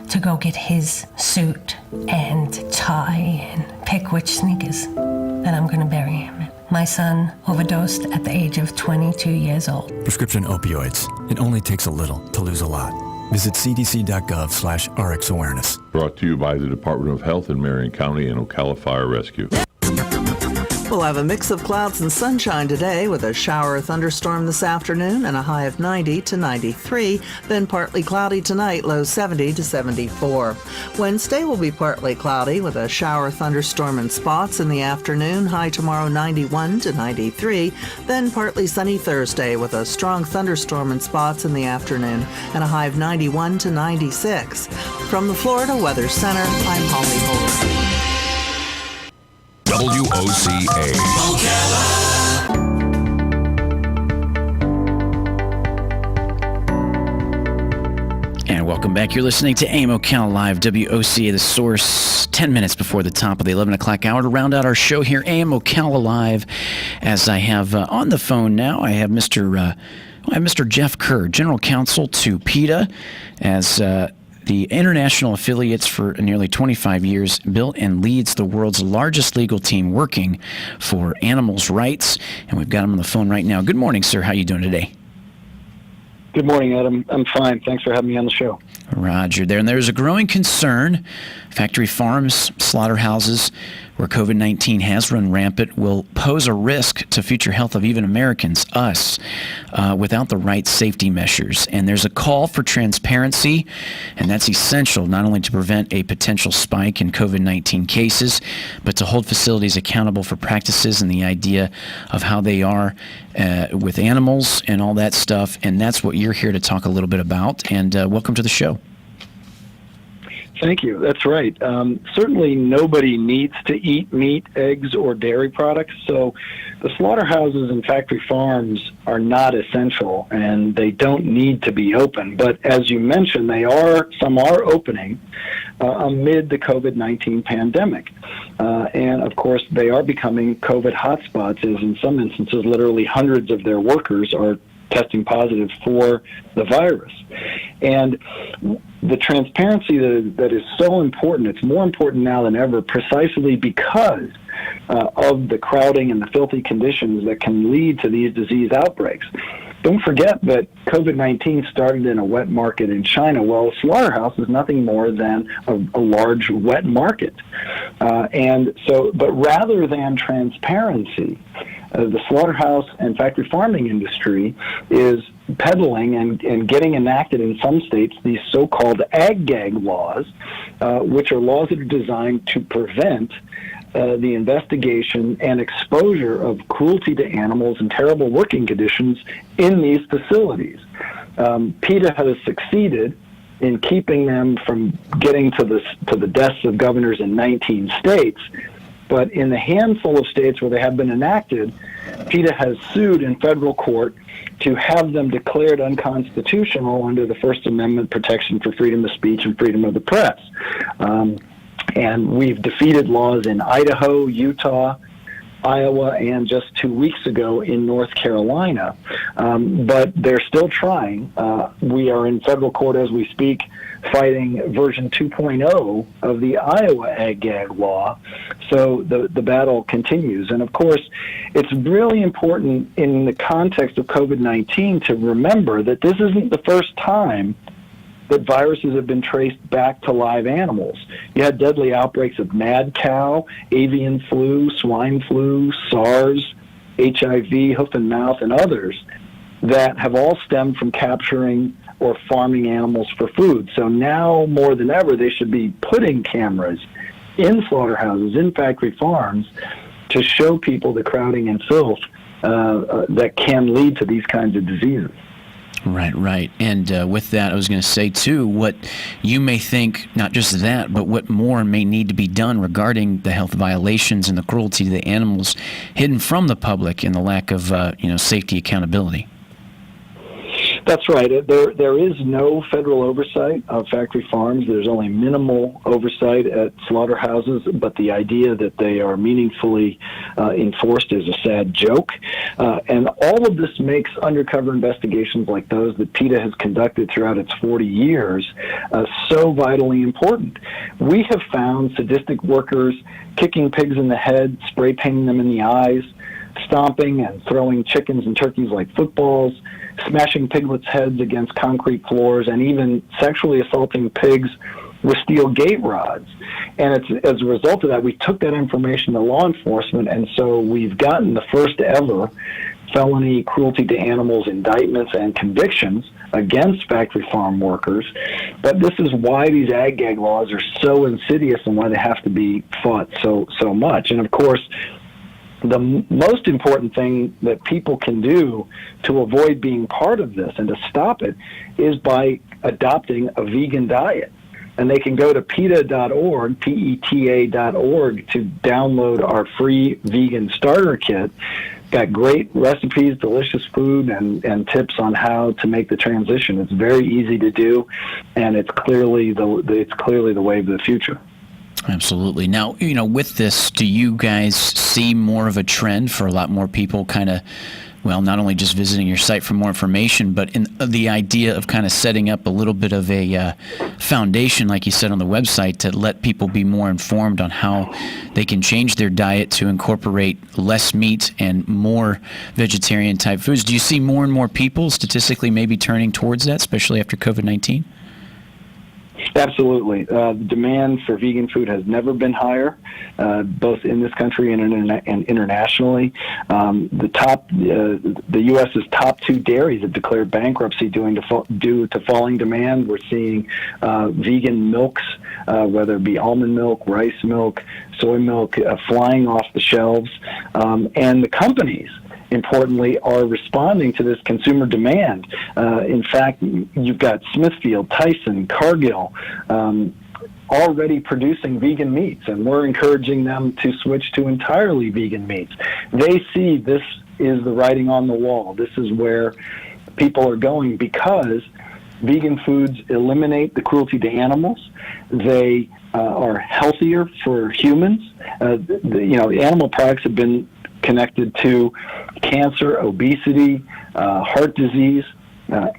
to go get his suit and tie and pick which sneakers that I'm going to bury him in. My son overdosed at the age of 22 years old. Prescription opioids. It only takes a little to lose a lot. Visit cdc.gov/RxAwareness. Brought to you by the Department of Health in Marion County and Ocala Fire Rescue. We'll have a mix of clouds and sunshine today with a shower or thunderstorm this afternoon and a high of 90 to 93, then partly cloudy tonight, low 70 to 74. Wednesday will be partly cloudy with a shower, thunderstorm, and spots in the afternoon, high tomorrow 91 to 93, then partly sunny Thursday with a strong thunderstorm and spots in the afternoon and a high of 91 to 96. From the Florida Weather Center, I'm Holly Holder. WOCA. Ocala. And welcome back. You're listening to AM Ocala Live, WOCA, the source, 10 minutes before the top of the 11 o'clock hour to round out our show here, AM Ocala Live. As I have on the phone now, I have Mr. Jeff Kerr, General Counsel to PETA, as the international affiliates for nearly 25 years, built and leads the world's largest legal team working for animals' rights. And we've got him on the phone right now. Good morning, sir. How are you doing today? Good morning, Adam. I'm fine. Thanks for having me on the show. Roger there. And there's a growing concern. Factory farms, slaughterhouses, where COVID-19 has run rampant, will pose a risk to future health of even Americans, us, without the right safety measures. And there's a call for transparency, and that's essential not only to prevent a potential spike in COVID-19 cases, but to hold facilities accountable for practices and the idea of how they are with animals and all that stuff. And that's what you're here to talk a little bit about. And welcome to the show. Thank you. That's right. Certainly nobody needs to eat meat, eggs, or dairy products. So the slaughterhouses and factory farms are not essential, and they don't need to be open. But as you mentioned, some are opening amid the COVID-19 pandemic. And of course, they are becoming COVID hotspots, as in some instances, literally hundreds of their workers are testing positive for the virus. And the transparency that is so important, it's more important now than ever, precisely because of the crowding and the filthy conditions that can lead to these disease outbreaks. Don't forget that COVID-19 started in a wet market in China. Well, a slaughterhouse is nothing more than a large wet market. But rather than transparency, the slaughterhouse and factory farming industry is peddling and getting enacted in some states these so-called ag-gag laws, which are laws that are designed to prevent the investigation and exposure of cruelty to animals and terrible working conditions in these facilities. PETA has succeeded in keeping them from getting to the desks of governors in 19 states. But in the handful of states where they have been enacted, PETA has sued in federal court to have them declared unconstitutional under the First Amendment protection for freedom of speech and freedom of the press. And we've defeated laws in Idaho, Utah, Iowa, and just 2 weeks ago in North Carolina. But they're still trying. We are in federal court as we speak, fighting version 2.0 of the Iowa ag-gag law. So the battle continues. And of course, it's really important in the context of COVID-19 to remember that this isn't the first time that viruses have been traced back to live animals. You had deadly outbreaks of mad cow, avian flu, swine flu, SARS, HIV, hoof and mouth, and others that have all stemmed from capturing or farming animals for food. So now more than ever, they should be putting cameras in slaughterhouses, in factory farms, to show people the crowding and filth that can lead to these kinds of diseases. Right. And with that, I was going to say, too, what you may think, not just that, but what more may need to be done regarding the health violations and the cruelty to the animals hidden from the public and the lack of, safety accountability. That's right. There is no federal oversight of factory farms. There's only minimal oversight at slaughterhouses, but the idea that they are meaningfully enforced is a sad joke. And all of this makes undercover investigations like those that PETA has conducted throughout its 40 years so vitally important. We have found sadistic workers kicking pigs in the head, spray painting them in the eyes, stomping and throwing chickens and turkeys like footballs, smashing piglets' heads against concrete floors, and even sexually assaulting pigs with steel gate rods. And it's as a result of that, we took that information to law enforcement, and so we've gotten the first ever felony cruelty to animals indictments and convictions against factory farm workers. But this is why these ag-gag laws are so insidious and why they have to be fought so much. And of course, the most important thing that people can do to avoid being part of this and to stop it is by adopting a vegan diet. And they can go to PETA.org, PETA.org, to download our free vegan starter kit. Got great recipes, delicious food, and tips on how to make the transition. It's very easy to do, and it's clearly the way of the future. Absolutely. Now, with this, do you guys see more of a trend for a lot more people kind of, not only just visiting your site for more information, but in the idea of kind of setting up a little bit of a foundation, like you said on the website, to let people be more informed on how they can change their diet to incorporate less meat and more vegetarian type foods? Do you see more and more people statistically maybe turning towards that, especially after COVID-19? Absolutely. The demand for vegan food has never been higher, both in this country and internationally. The U.S.'s top two dairies have declared bankruptcy due to falling demand. We're seeing vegan milks, whether it be almond milk, rice milk, soy milk, flying off the shelves. And the companies, importantly, are responding to this consumer demand. In fact, you've got Smithfield, Tyson, Cargill already producing vegan meats, and we're encouraging them to switch to entirely vegan meats. They see this is the writing on the wall. This is where people are going because vegan foods eliminate the cruelty to animals. They are healthier for humans. Animal products have been connected to cancer, obesity, heart disease,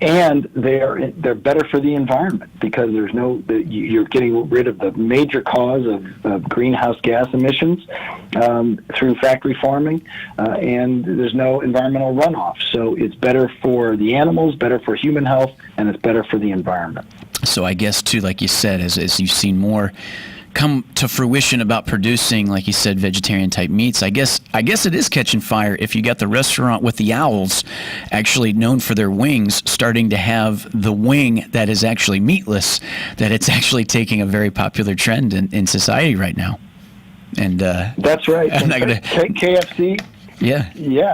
and they're better for the environment because you're getting rid of the major cause of greenhouse gas emissions through factory farming, and there's no environmental runoff. So it's better for the animals, better for human health, and it's better for the environment. So I guess too, like you said, as you've seen more come to fruition about producing, like you said, vegetarian type meats, I guess it is catching fire if you got the restaurant with the owls, actually known for their wings, starting to have the wing that is actually meatless, that it's actually taking a very popular trend in society right now. And that's right. KFC. Yeah.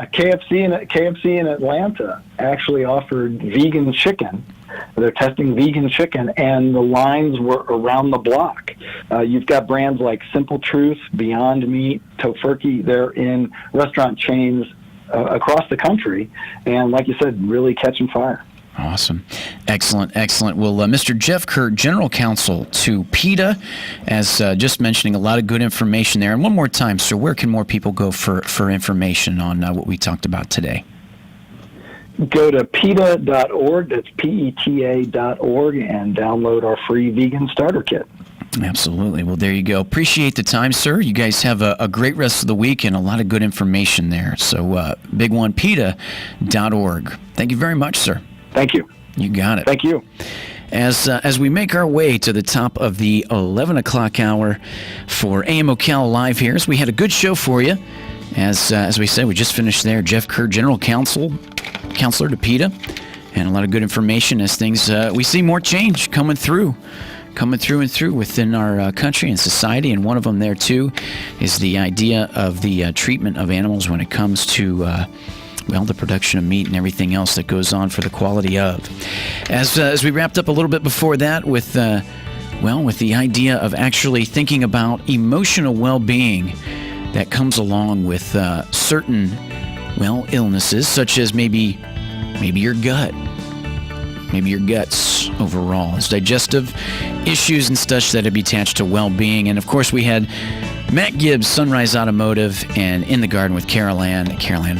KFC in Atlanta actually offered vegan chicken. They're testing vegan chicken, and the lines were around the block. You've got brands like Simple Truth, Beyond Meat, Tofurkey. They're in restaurant chains across the country, and like you said, really catching fire. Awesome. Excellent. Well, Mr. Jeff Kerr, General Counsel to PETA, as just mentioning a lot of good information there. And one more time, sir, where can more people go for information on what we talked about today? Go to PETA.org, that's PETA.org, and download our free vegan starter kit. Absolutely. Well, there you go. Appreciate the time, sir. You guys have a great rest of the week and a lot of good information there. So, big one, PETA.org. Thank you very much, sir. Thank you. You got it. Thank you. As we make our way to the top of the 11 o'clock hour for AM Ocala Live here, so we had a good show for you. As we said, we just finished there. Jeff Kerr, General Counselor to PETA, and a lot of good information as things, we see more change coming through within our country and society, and one of them there too is the idea of the treatment of animals when it comes to the production of meat and everything else that goes on for the quality of. As we wrapped up a little bit before that with the idea of actually thinking about emotional well-being that comes along with certain illnesses, such as maybe your gut, maybe your guts overall. There's digestive issues and such that would be attached to well-being. And, of course, we had Matt Gibbs, Sunrise Automotive, and In the Garden with Caroline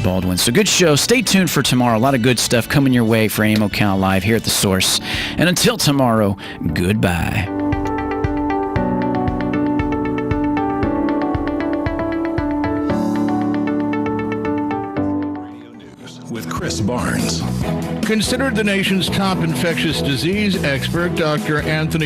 Baldwin. So good show. Stay tuned for tomorrow. A lot of good stuff coming your way for AM Ocala Live here at The Source. And until tomorrow, goodbye. With Chris Barnes. Considered the nation's top infectious disease expert, Dr. Anthony